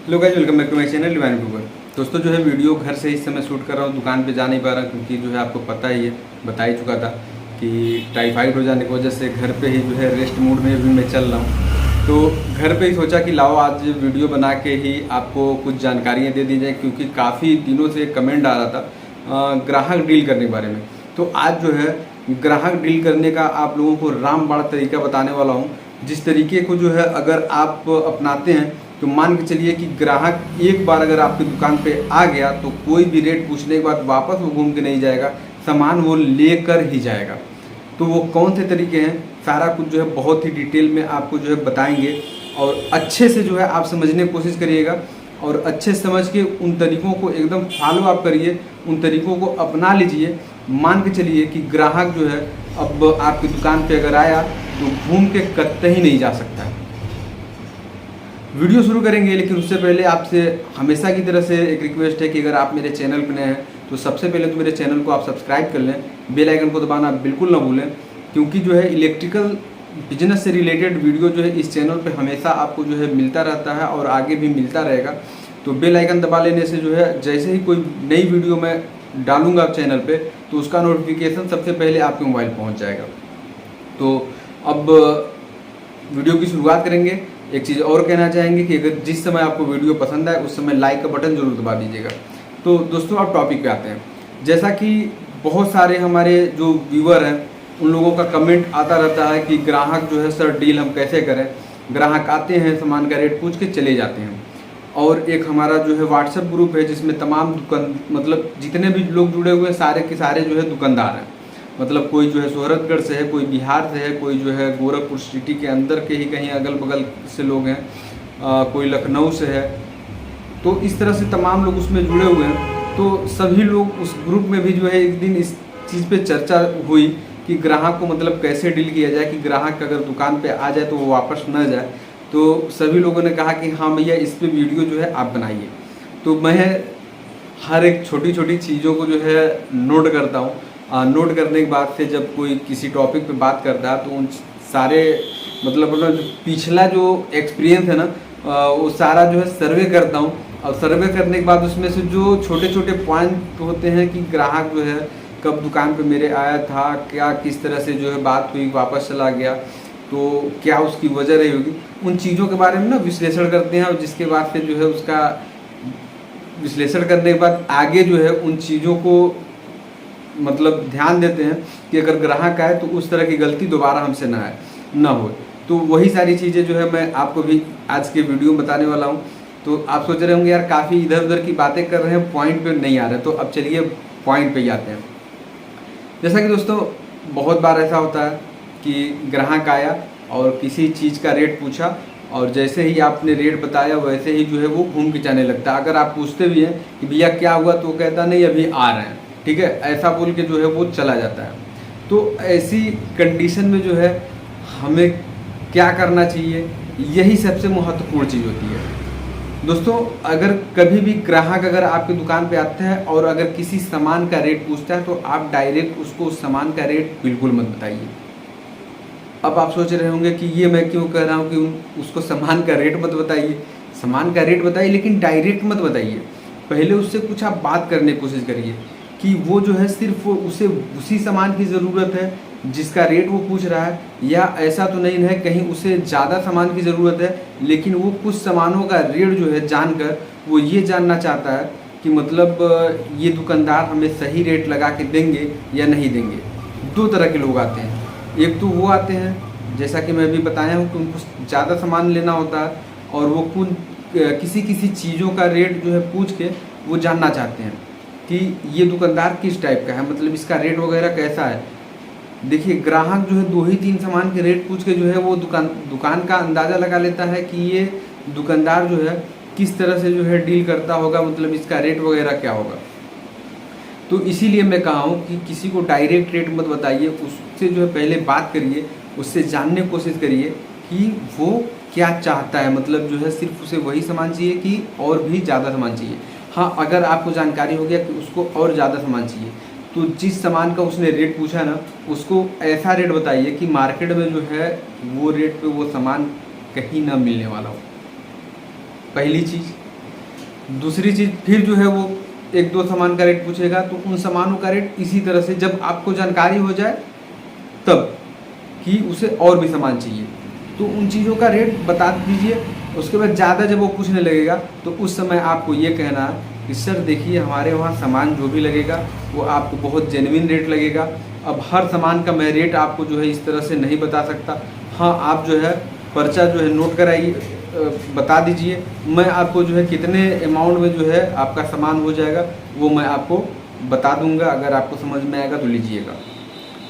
Hello guys, welcome back to my channel divine YouTuber. दोस्तों जो है वीडियो घर से इस समय शूट कर रहा हूँ, दुकान पे जा नहीं पा रहा क्योंकि जो है आपको पता ही है, बता ही चुका था कि टाइफाइड हो जाने की वजह से घर पे ही जो है रेस्ट मोड में भी मैं चल रहा हूँ। तो घर पे ही सोचा कि लाओ आज वीडियो बना के ही आपको कुछ जानकारियाँ दे दी जाए, क्योंकि काफ़ी दिनों से कमेंट आ रहा था ग्राहक डील करने के बारे में। तो आज जो है ग्राहक डील करने का आप लोगों को रामबाण तरीका बताने वाला हूँ, जिस तरीके को जो है अगर आप अपनाते हैं तो मान के चलिए कि ग्राहक एक बार अगर आपकी दुकान पे आ गया तो कोई भी रेट पूछने के बाद वापस वो घूम के नहीं जाएगा, सामान वो लेकर ही जाएगा। तो वो कौन से तरीके हैं, सारा कुछ जो है बहुत ही डिटेल में आपको जो है बताएंगे और अच्छे से जो है आप समझने की कोशिश करिएगा और अच्छे से समझ के उन तरीक़ों को एकदम फॉलो आप करिए, उन तरीक़ों को अपना लीजिए। मान के चलिए कि ग्राहक जो है अब आपकी दुकान पे अगर आया तो घूम के कतई नहीं जा सकता है। वीडियो शुरू करेंगे, लेकिन उससे पहले आपसे हमेशा की तरह से एक रिक्वेस्ट है कि अगर आप मेरे चैनल पर नए हैं तो सबसे पहले तो मेरे चैनल को आप सब्सक्राइब कर लें, बेल आइकन को दबाना बिल्कुल ना भूलें, क्योंकि जो है इलेक्ट्रिकल बिजनेस से रिलेटेड वीडियो जो है इस चैनल पे हमेशा आपको जो है मिलता रहता है और आगे भी मिलता रहेगा। तो बेल आइकन दबा लेने से जो है जैसे ही कोई नई वीडियो मैं डालूंगा चैनल पे तो उसका नोटिफिकेशन सबसे पहले आपके मोबाइल पहुंच जाएगा। तो अब वीडियो की शुरुआत करेंगे। एक चीज़ और कहना चाहेंगे कि अगर जिस समय आपको वीडियो पसंद आए उस समय लाइक का बटन जरूर दबा दीजिएगा। तो दोस्तों अब टॉपिक पे आते हैं। जैसा कि बहुत सारे हमारे जो व्यूअर हैं उन लोगों का कमेंट आता रहता है कि ग्राहक जो है सर डील हम कैसे करें। ग्राहक आते हैं, सामान का रेट पूछ के चले जाते हैं। और एक हमारा जो है व्हाट्सएप ग्रुप है जिसमें तमाम दुकान मतलब जितने भी लोग जुड़े हुए हैं सारे के सारे जो है दुकानदार हैं। मतलब कोई जो है सोहरतगढ़ से है, कोई बिहार से है, कोई जो है गोरखपुर सिटी के अंदर के ही कहीं अगल बगल से लोग हैं, कोई लखनऊ से है। तो इस तरह से तमाम लोग उसमें जुड़े हुए हैं। तो सभी लोग उस ग्रुप में भी जो है एक दिन इस चीज़ पे चर्चा हुई कि ग्राहक को मतलब कैसे डील किया जाए कि ग्राहक अगर दुकान पे आ जाए तो वो वापस न जाए। तो सभी लोगों ने कहा कि हाँ भैया इस पे वीडियो जो है आप बनाइए। तो मैं हर एक छोटी छोटी चीज़ों को जो है नोट करता हूँ। नोट करने के बाद से जब कोई किसी टॉपिक पे बात करता है तो उन सारे मतलब जो पिछला जो एक्सपीरियंस है ना वो सारा जो है सर्वे करता हूँ। और सर्वे करने के बाद उसमें से जो छोटे छोटे पॉइंट होते हैं कि ग्राहक जो है कब दुकान पे मेरे आया था, क्या किस तरह से जो है बात हुई, वापस चला गया, तो क्या उसकी वजह रही होगी, उन चीज़ों के बारे में ना विश्लेषण करते हैं। और जिसके बाद से जो है उसका विश्लेषण करने के बाद आगे जो है उन चीज़ों को मतलब ध्यान देते हैं कि अगर ग्राहक आए तो उस तरह की गलती दोबारा हमसे ना हो। तो वही सारी चीज़ें जो है मैं आपको भी आज के वीडियो में बताने वाला हूँ। तो आप सोच रहे होंगे यार काफ़ी इधर उधर की बातें कर रहे हैं, पॉइंट पे नहीं आ रहे। तो अब चलिए पॉइंट पे ही आते हैं। जैसा कि दोस्तों बहुत बार ऐसा होता है कि ग्राहक आया और किसी चीज़ का रेट पूछा और जैसे ही आपने रेट बताया वैसे ही जो है वो घूम के जाने लगता है। अगर आप पूछते भी हैं कि भैया क्या हुआ तो वो कहता नहीं अभी आ रहे हैं, ठीक है, ऐसा बोल के जो है वो चला जाता है। तो ऐसी कंडीशन में जो है हमें क्या करना चाहिए, यही सबसे महत्वपूर्ण चीज़ होती है। दोस्तों अगर कभी भी ग्राहक अगर आपकी दुकान पे आता है और अगर किसी सामान का रेट पूछता है तो आप डायरेक्ट उसको उस सामान का रेट बिल्कुल मत बताइए। अब आप सोच रहे होंगे कि ये मैं क्यों कह रहा हूँ कि उसको सामान का रेट मत बताइए। सामान का रेट बताइए लेकिन डायरेक्ट मत बताइए। पहले उससे कुछ आप बात करने की कोशिश करिए कि वो जो है सिर्फ उसे उसी सामान की ज़रूरत है जिसका रेट वो पूछ रहा है, या ऐसा तो नहीं है कहीं उसे ज़्यादा सामान की ज़रूरत है लेकिन वो कुछ सामानों का रेट जो है जानकर वो ये जानना चाहता है कि मतलब ये दुकानदार हमें सही रेट लगा के देंगे या नहीं देंगे। दो तरह के लोग आते हैं। एक तो वो आते हैं जैसा कि मैं भी बताया हूँ कि उनको ज़्यादा सामान लेना होता है और वो किसी चीज़ों का रेट जो है पूछ के वो जानना चाहते हैं कि ये दुकानदार किस टाइप का है, मतलब इसका रेट वगैरह कैसा है। देखिए ग्राहक जो है 2 ही 3 सामान के रेट पूछ के जो है वो दुकान का अंदाज़ा लगा लेता है कि ये दुकानदार जो है किस तरह से जो है डील करता होगा, मतलब इसका रेट वगैरह क्या होगा। तो इसीलिए मैं कहा हूँ कि किसी को डायरेक्ट रेट मत बताइए, उससे जो है पहले बात करिए, उससे जानने की कोशिश करिए कि वो क्या चाहता है, मतलब जो है सिर्फ उसे वही सामान चाहिए कि और भी ज़्यादा सामान चाहिए। हाँ अगर आपको जानकारी हो गया कि उसको और ज़्यादा सामान चाहिए तो जिस सामान का उसने रेट पूछा है ना उसको ऐसा रेट बताइए कि मार्केट में जो है वो रेट पे वो सामान कहीं ना मिलने वाला हो। पहली चीज़। दूसरी चीज़ फिर जो है वो एक दो सामान का रेट पूछेगा, तो उन सामानों का रेट इसी तरह से जब आपको जानकारी हो जाए तब कि उसे और भी सामान चाहिए तो उन चीज़ों का रेट बता दीजिए। उसके बाद ज़्यादा जब वो पूछने लगेगा तो उस समय आपको ये कहना है कि सर देखिए हमारे वहाँ सामान जो भी लगेगा वो आपको बहुत जेन्युइन रेट लगेगा। अब हर सामान का मैं रेट आपको जो है इस तरह से नहीं बता सकता। हाँ, आप जो है पर्चा जो है नोट कराइए, बता दीजिए, मैं आपको जो है कितने अमाउंट में जो है आपका सामान हो जाएगा वो मैं आपको बता दूंगा। अगर आपको समझ में आएगा तो लीजिएगा।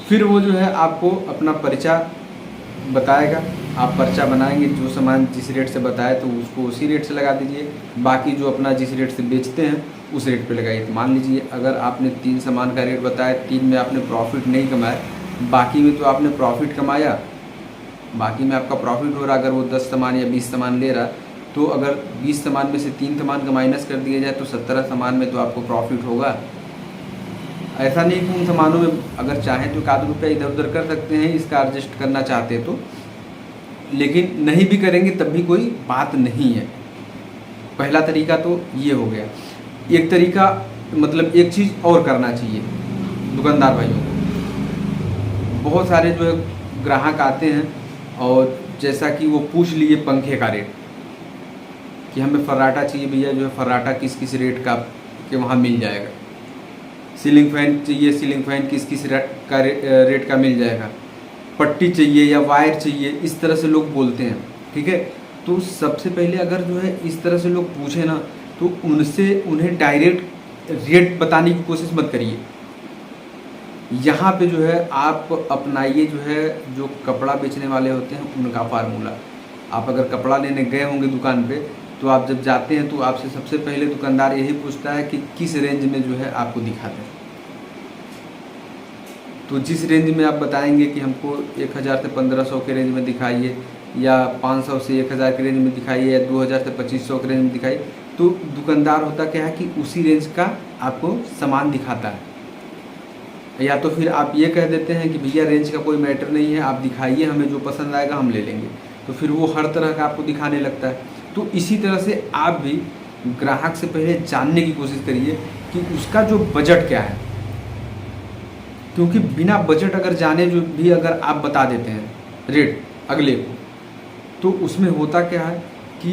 फिर वो जो है आपको अपना पर्चा बताएगा, आप पर्चा बनाएंगे, जो सामान जिस रेट से बताए तो उसको उसी रेट से लगा दीजिए। बाकी जो अपना जिस रेट से बेचते हैं उस रेट पे लगाइए। तो मान लीजिए अगर आपने 3 सामान का रेट बताया, 3 में आपने प्रॉफिट नहीं कमाया, बाकी में तो आपने प्रॉफिट कमाया, बाकी में आपका प्रॉफिट हो रहा। अगर वो 10 सामान या 20 सामान ले रहा तो अगर 20 सामान में से 3 सामान का माइनस कर दिया जाए तो 17 सामान में तो आपको प्रॉफिट होगा। ऐसा नहीं कि उन सामानों में अगर चाहें तो 1 रुपया इधर उधर कर सकते हैं, इसका एडजस्ट करना चाहते तो, लेकिन नहीं भी करेंगे तब भी कोई बात नहीं है। पहला तरीका तो ये हो गया। एक तरीका मतलब एक चीज़ और करना चाहिए दुकानदार भाइयों को। बहुत सारे जो है ग्राहक आते हैं और जैसा कि वो पूछ लिए पंखे का रेट कि हमें फर्राटा चाहिए भैया, जो है फर्राटा किस किस रेट का के वहाँ मिल जाएगा। सीलिंग फैन चाहिए, सीलिंग फैन किस किस रेट का मिल जाएगा। पट्टी चाहिए या वायर चाहिए, इस तरह से लोग बोलते हैं, ठीक है। तो सबसे पहले अगर जो है इस तरह से लोग पूछे ना तो उनसे उन्हें डायरेक्ट रेट बताने की कोशिश मत करिए। यहाँ पे जो है आप अपनाइए जो है जो कपड़ा बेचने वाले होते हैं उनका फार्मूला। आप अगर कपड़ा लेने गए होंगे दुकान पे तो आप जब जाते हैं तो आपसे सबसे पहले दुकानदार यही पूछता है कि किस रेंज में जो है आपको दिखाते हैं। तो जिस रेंज में आप बताएंगे कि हमको 1000 से 1500 के रेंज में दिखाइए, या 500 से 1000 के रेंज में दिखाइए, या 2000 से 2500 के रेंज में दिखाइए, तो दुकानदार होता क्या है कि उसी रेंज का आपको सामान दिखाता है। या तो फिर आप ये कह देते हैं कि भैया रेंज का कोई मैटर नहीं है, आप दिखाइए, हमें जो पसंद आएगा हम ले लेंगे। तो फिर वो हर तरह का आपको दिखाने लगता है। तो इसी तरह से आप भी ग्राहक से पहले जानने की कोशिश करिए कि उसका जो बजट क्या है, क्योंकि बिना बजट अगर जाने जो भी अगर आप बता देते हैं रेट अगले को, तो उसमें होता क्या है कि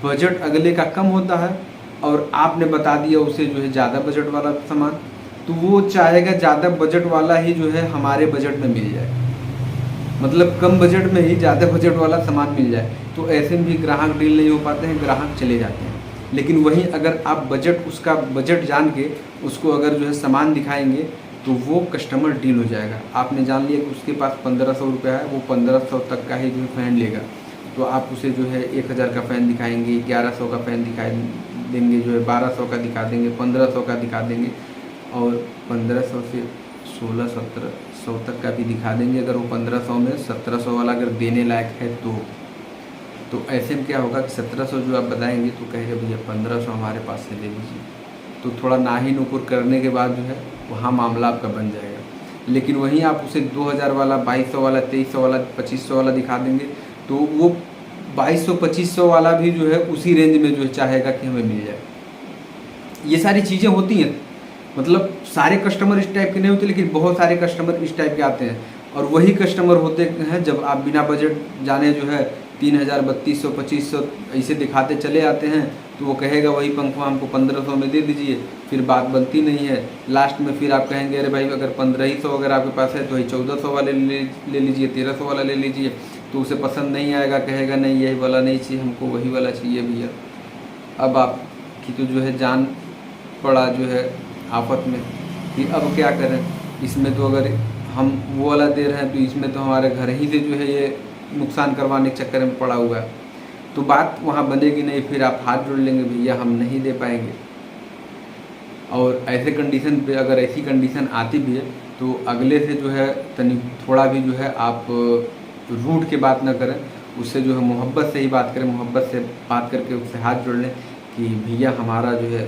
बजट अगले का कम होता है और आपने बता दिया उसे जो है ज़्यादा बजट वाला सामान, तो वो चाहेगा ज़्यादा बजट वाला ही जो है हमारे बजट में मिल जाए, मतलब कम बजट में ही ज़्यादा बजट वाला सामान मिल जाए। तो ऐसे में भी ग्राहक डील नहीं हो पाते हैं, ग्राहक चले जाते हैं। लेकिन वहीं अगर आप बजट उसका बजट जान के उसको अगर जो है सामान दिखाएंगे तो वो कस्टमर डील हो जाएगा। आपने जान लिया कि उसके पास 1500 रुपया है, वो 1500 तक का ही जो है फ़ैन लेगा, तो आप उसे जो है 1000 का फ़ैन दिखाएंगे, 1100 का फ़ैन दिखा देंगे, जो है 1200 का दिखा देंगे, 1500 का दिखा देंगे, और 1500 से 1600-1700 तक का भी दिखा देंगे। अगर वो 1500 में 1700 वाला अगर देने लायक है तो ऐसे में क्या होगा कि 1700 जो आप बताएंगे तो कहेगा भैया 1500 हमारे पास से ले लीजिए। तो थोड़ा नाही नुकुर करने के बाद जो है वहाँ मामला आपका बन जाएगा। लेकिन वहीं आप उसे 2000 वाला, 2200 वाला, 2300 वाला, 2500 वाला दिखा देंगे तो वो 2200-2500 वाला भी जो है उसी रेंज में जो है चाहेगा कि हमें मिल जाए। ये सारी चीज़ें होती हैं, मतलब सारे कस्टमर इस टाइप के नहीं होते, लेकिन बहुत सारे कस्टमर इस टाइप के आते हैं। और वही कस्टमर होते हैं जब आप बिना बजट जाने जो है 3000, 3200, 2500 ऐसे दिखाते चले आते हैं, तो वो कहेगा वही पंखा हमको 1500 में दे दीजिए, फिर बात बनती नहीं है। लास्ट में फिर आप कहेंगे अरे भाई अगर 1500 अगर आपके पास है तो वही 1400 वाले ले लीजिए, 1300 वाला ले लीजिए। तो उसे पसंद नहीं आएगा, कहेगा नहीं यही वाला नहीं चाहिए हमको, वही वाला चाहिए भैया। अब आपकी तो जो है जान पड़ा जो है आफत में कि अब क्या करें, इसमें तो अगर हम वो वाला दे रहे हैं तो इसमें तो हमारे घर ही से जो है ये नुकसान करवाने के चक्कर में पड़ा हुआ है। तो बात वहाँ बनेगी नहीं, फिर आप हाथ जोड़ लेंगे भैया हम नहीं दे पाएंगे। और ऐसे कंडीशन पे अगर ऐसी कंडीशन आती भी है तो अगले से जो है तनी थोड़ा भी जो है आप रूठ के बात ना करें, उससे जो है मोहब्बत से ही बात करें, मोहब्बत से बात करके उससे हाथ जोड़ लें कि भैया हमारा जो है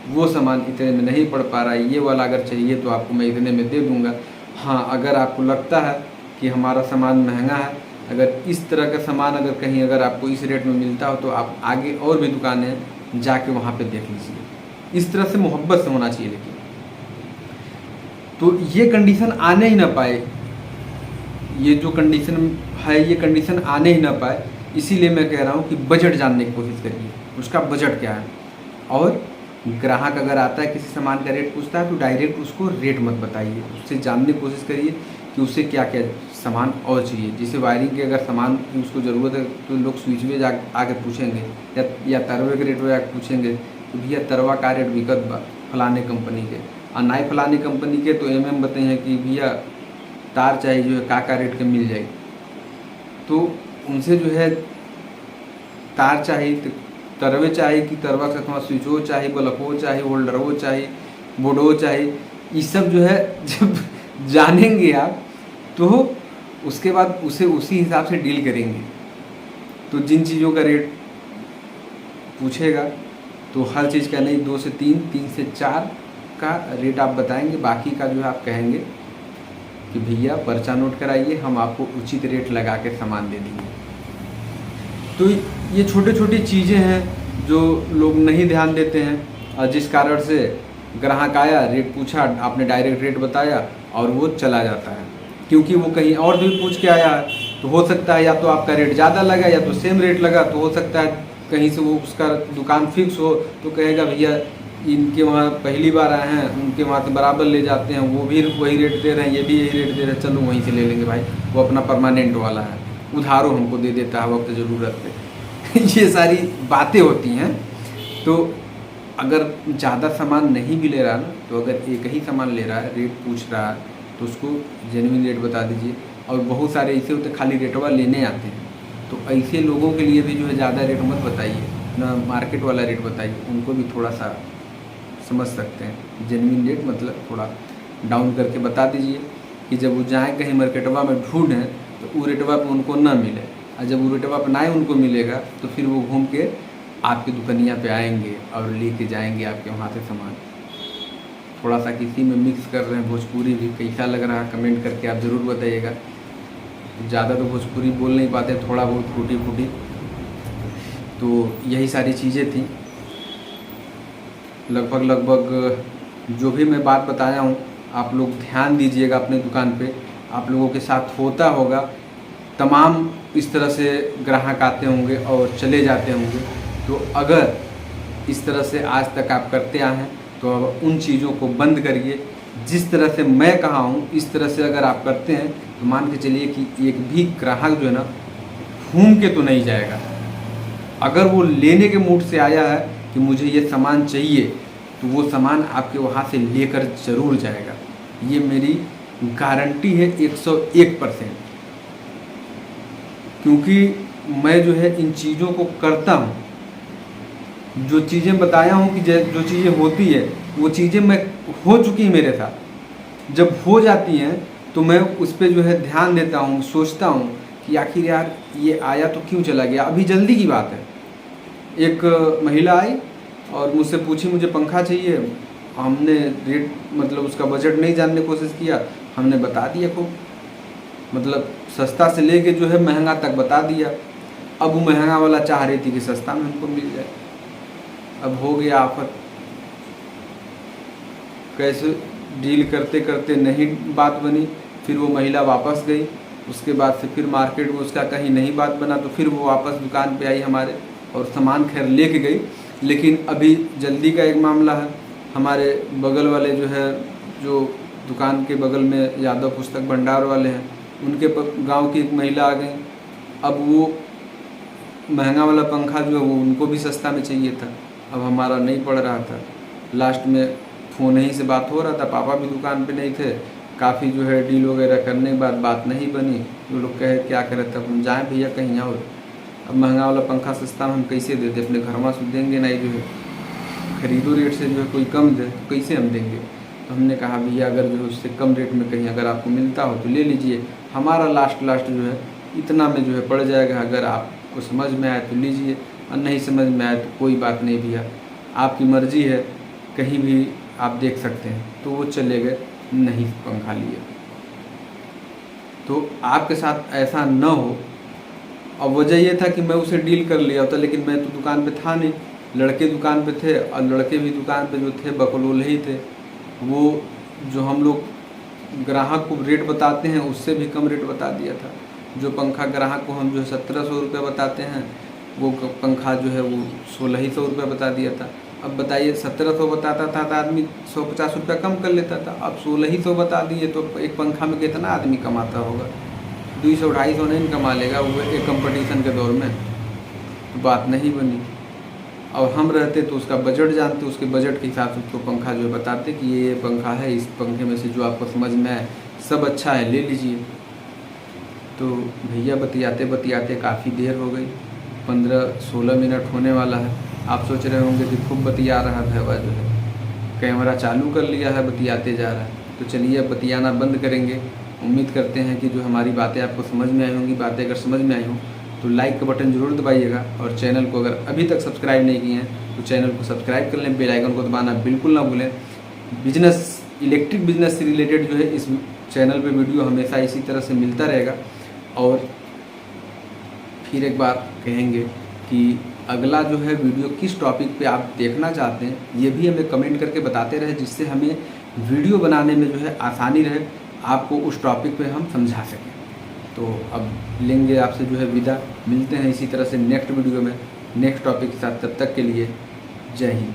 वो सामान इतने में नहीं पड़ पा रहा है, ये वाला अगर चाहिए तो आपको मैं इतने में दे दूँगा। हाँ, अगर आपको लगता है कि हमारा सामान महंगा है, अगर इस तरह का सामान अगर कहीं अगर आपको इस रेट में मिलता हो तो आप आगे और भी दुकानें जाके वहाँ पे देख लीजिए। इस तरह से मोहब्बत से होना चाहिए। लेकिन तो ये कंडीशन आने ही ना पाए, ये जो कंडीशन है ये कंडीशन आने ही ना पाए, इसीलिए मैं कह रहा हूँ कि बजट जानने की कोशिश करिए, उसका बजट क्या है। और ग्राहक अगर आता है किसी सामान का रेट पूछता है तो डायरेक्ट उसको रेट मत बताइए, उससे जानने की कोशिश करिए कि उसे क्या क्या सामान और चाहिए। जैसे वायरिंग के अगर सामान की उसको ज़रूरत है तो लोग स्विच में आके पूछेंगे या तरवे के रेट में आके पूछेंगे तो भैया तरवा का रेट बिकत बा फलाने कंपनी के, और नाई फलानी कंपनी के तो बताइए कि भैया तार चाहिए जो है का रेट के मिल जाएगी। तो उनसे जो है तार चाहिए तो तरवे चाहिए कि तरवा का थोड़ा स्विचो चाहिए, बल्बो चाहिए, होल्डरो चाहिए, बोर्डो चाहिए, ये सब जो है जब जानेंगे आप तो उसके बाद उसे उसी हिसाब से डील करेंगे। तो जिन चीज़ों का रेट पूछेगा तो हर चीज़ का नहीं, 2 से 3, 3 से 4 का रेट आप बताएंगे, बाकी का जो है आप कहेंगे कि भैया पर्चा नोट कराइए, हम आपको उचित रेट लगा के सामान दे देंगे। तो ये छोटी छोटी चीज़ें हैं जो लोग नहीं ध्यान देते हैं, और जिस कारण से ग्राहक आया, रेट पूछा, आपने डायरेक्ट रेट बताया और वो चला जाता है, क्योंकि वो कहीं और भी पूछ के आया है। तो हो सकता है या तो आपका रेट ज़्यादा लगा या तो सेम रेट लगा, तो हो सकता है कहीं से वो उसका दुकान फिक्स हो तो कहेगा भैया इनके वहाँ पहली बार आए हैं, उनके वहाँ से बराबर ले जाते हैं, वो भी वही रेट दे रहे हैं, ये भी यही रेट दे रहे हैं, चलो वहीं से ले लेंगे भाई, वो अपना परमानेंट वाला है, उधारो हमको दे देता है वक्त ज़रूरत पे। ये सारी बातें होती हैं। तो अगर ज़्यादा सामान नहीं भी ले रहा ना, तो अगर एक ही सामान ले रहा है, रेट पूछ रहा है, तो उसको जेन्युइन रेट बता दीजिए। और बहुत सारे ऐसे होते खाली रेटवा लेने आते हैं, तो ऐसे लोगों के लिए भी जो है ज़्यादा रेट मत बताइए, ना मार्केट वाला रेट बताइए, उनको भी थोड़ा सा समझ सकते हैं। जेन्युइन रेट मतलब थोड़ा डाउन करके बता दीजिए कि जब वो जाएँ कहीं मार्केटवा में ढूंढें तो वो रेटवा पे उनको ना मिले, और जब वो रेटवा पे ना ही उनको मिलेगा तो फिर वो घूम के आपकी दुकानिया पे आएंगे और लेके जाएंगे आपके वहाँ से सामान। थोड़ा सा किसी में मिक्स कर रहे हैं भोजपुरी भी, कैसा लग रहा है कमेंट करके आप ज़रूर बताइएगा। ज़्यादा तो भोजपुरी बोल नहीं पाते, थोड़ा बहुत फूटी फूटी। तो यही सारी चीज़ें थी, लगभग जो भी मैं बात बताया हूँ आप लोग ध्यान दीजिएगा अपने दुकान पे। आप लोगों के साथ होता होगा, तमाम इस तरह से ग्राहक आते होंगे और चले जाते होंगे। तो अगर इस तरह से आज तक आप करते आए हैं तो अब उन चीज़ों को बंद करिए। जिस तरह से मैं कहा हूँ इस तरह से अगर आप करते हैं तो मान के चलिए कि एक भी ग्राहक जो है ना घूम के तो नहीं जाएगा। अगर वो लेने के मूड से आया है कि मुझे ये सामान चाहिए, तो वो सामान आपके वहाँ से लेकर ज़रूर जाएगा। ये मेरी गारंटी है 101%, क्योंकि मैं जो है इन चीज़ों को करता हूँ। जो चीज़ें बताया हूँ कि जो चीज़ें होती है वो चीज़ें मैं हो चुकी हैं मेरे साथ। जब हो जाती हैं तो मैं उस पर जो है ध्यान देता हूँ, सोचता हूँ कि आखिर यार ये आया तो क्यों चला गया। अभी जल्दी की बात है, एक महिला आई और मुझसे पूछी मुझे पंखा चाहिए। हमने रेट मतलब उसका बजट नहीं जानने की कोशिश किया, हमने बता दिया खूब, मतलब सस्ता से लेके जो है महंगा तक बता दिया। अब वो महंगा वाला चाह रही थी कि सस्ता में हमको मिल जाए। अब हो गया आफत, कैसे डील करते करते नहीं बात बनी। फिर वो महिला वापस गई, उसके बाद से फिर मार्केट में उसका कहीं नहीं बात बना, तो फिर वो वापस दुकान पे आई हमारे और सामान खैर लेके गई। लेकिन अभी जल्दी का एक मामला है, हमारे बगल वाले जो है, जो दुकान के बगल में यादव पुस्तक भंडार वाले हैं, उनके गांव की एक महिला आ गई। अब वो महंगा वाला पंखा जो है वो उनको भी सस्ता में चाहिए था, अब हमारा नहीं पड़ रहा था। लास्ट में फ़ोन ही से बात हो रहा था, पापा भी दुकान पे नहीं थे, काफ़ी जो है डील वगैरह करने के बाद बात नहीं बनी। वो लोग कहे क्या करें, तब हम जाएँ भैया कहीं और। अब महंगा वाला पंखा सस्ता में हम कैसे दे दें, अपने घर में से देंगे नहीं, जो है खरीदो रेट से जो है कोई कम दे तो कैसे हम देंगे। तो हमने कहा भैया अगर जो है उससे कम रेट में कहीं अगर आपको मिलता हो तो ले लीजिए, हमारा लास्ट जो है इतना में जो है पड़ जाएगा। अगर आपको समझ में आए तो लीजिए, और नहीं समझ में आए तो कोई बात नहीं भैया, आपकी मर्ज़ी है, कहीं भी आप देख सकते हैं। तो वो चले गए, नहीं पंखा लिए। तो आपके साथ ऐसा न हो। और वजह ये था कि मैं उसे डील कर लिया होता, लेकिन मैं तो दुकान पे था नहीं, लड़के दुकान पे थे और लड़के भी दुकान पे जो थे बकलोल ही थे। वो जो हम लोग ग्राहक को रेट बताते हैं उससे भी कम रेट बता दिया था। जो पंखा ग्राहक को हम जो 1700 रुपये बताते हैं वो पंखा जो है वो 1600 रुपये बता दिया था। अब बताइए 1700 बताता था तो आदमी 150 रुपया कम कर लेता था, अब 1600 बता दिए तो एक पंखा में कितना आदमी कमाता होगा? 200-250 नहीं कमा लेगा वो एक कंपटीशन के दौर में, तो बात नहीं बनी। और हम रहते तो उसका बजट जानते, उसके बजट के हिसाब से उसको पंखा जो है बताते कि ये पंखा है, इस पंखे में से जो आपको समझ में आए सब अच्छा है ले लीजिए। तो भैया बतियाते बतियाते काफ़ी देर हो गई, 15-16 मिनट होने वाला है। आप सोच रहे होंगे कि खूब बतिया रहा भैया जो है, कैमरा चालू कर लिया है, बतियाते जा रहा है। तो चलिए अब बतियाना बंद करेंगे। उम्मीद करते हैं कि जो हमारी बातें आपको समझ में आई होंगी। बातें अगर समझ में आई हों तो लाइक का बटन ज़रूर दबाइएगा, और चैनल को अगर अभी तक सब्सक्राइब नहीं किए हैं तो चैनल को सब्सक्राइब कर लें, बेल आइकन को दबाना बिल्कुल ना भूलें। बिजनेस, इलेक्ट्रिक बिजनेस से रिलेटेड जो है इस चैनल पे वीडियो हमेशा इसी तरह से मिलता रहेगा। और फिर एक बार कहेंगे कि अगला जो है वीडियो किस टॉपिक पे आप देखना चाहते हैं ये भी हमें कमेंट करके बताते रहे, जिससे हमें वीडियो बनाने में जो है आसानी रहे, आपको उस टॉपिक पे हम समझा सकें। तो अब लेंगे आपसे जो है विदा, मिलते हैं इसी तरह से नेक्स्ट वीडियो में नेक्स्ट टॉपिक के साथ। तब तक के लिए जय हिंद।